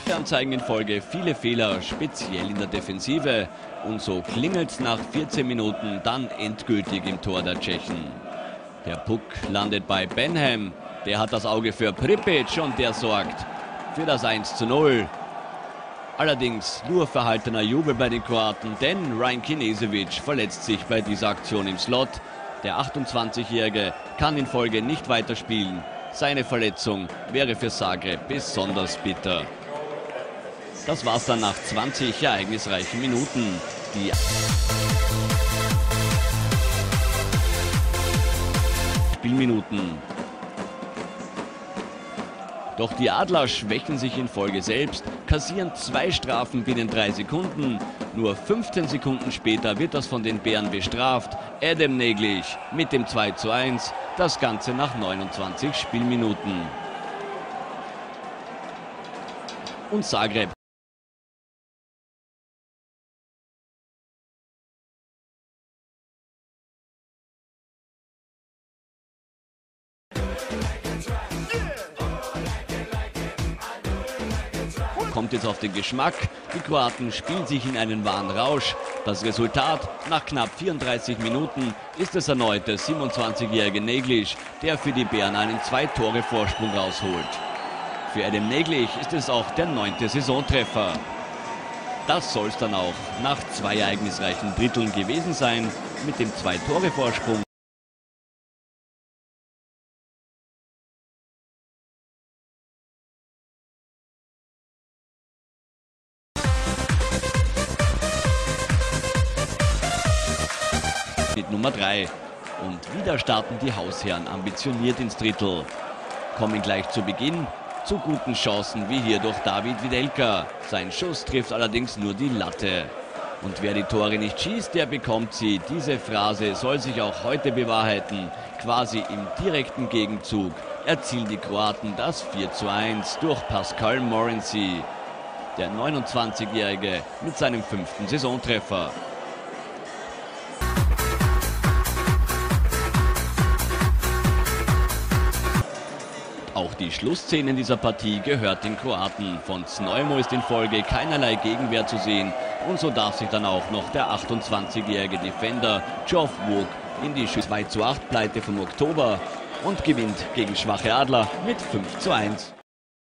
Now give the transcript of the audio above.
Dann zeigen in Folge viele Fehler, speziell in der Defensive. Und so klingelt's nach 14 Minuten dann endgültig im Tor der Tschechen. Der Puck landet bei Benham. Der hat das Auge für Pripec und der sorgt für das 1:0. Allerdings nur verhaltener Jubel bei den Kroaten, denn Ryan Knežević verletzt sich bei dieser Aktion im Slot. Der 28-Jährige kann in Folge nicht weiterspielen. Seine Verletzung wäre für Zagreb besonders bitter. Das war's dann nach 20 ereignisreichen Minuten. Die Spielminuten. Doch die Adler schwächen sich in Folge selbst, kassieren 2 Strafen binnen 3 Sekunden. Nur 15 Sekunden später wird das von den Bären bestraft. Adam Neglish mit dem 2:1, das Ganze nach 29 Spielminuten. Und Zagreb kommt jetzt auf den Geschmack. Die Kroaten spielen sich in einen wahren Rausch. Das Resultat: nach knapp 34 Minuten ist es erneut der 27-jährige Neglish, der für die Bären einen 2-Tore-Vorsprung rausholt. Für Adam Neglish ist es auch der 9. Saisontreffer. Das soll es dann auch nach 2 ereignisreichen Dritteln gewesen sein. Mit dem 2-Tore-Vorsprung mit Nummer 3. Und wieder starten die Hausherren ambitioniert ins Drittel. Kommen gleich zu Beginn zu guten Chancen wie hier durch David Videlka. Sein Schuss trifft allerdings nur die Latte. Und wer die Tore nicht schießt, der bekommt sie. Diese Phrase soll sich auch heute bewahrheiten. Quasi im direkten Gegenzug erzielen die Kroaten das 4:1 durch Pascal Morency. Der 29-Jährige mit seinem 5. Saisontreffer. Auch die Schlussszene in dieser Partie gehört den Kroaten. Von Znojmo ist in Folge keinerlei Gegenwehr zu sehen. Und so darf sich dann auch noch der 28-jährige Defender Geoff Woog in die 2:8 Pleite vom Oktober und gewinnt gegen schwache Adler mit 5:1.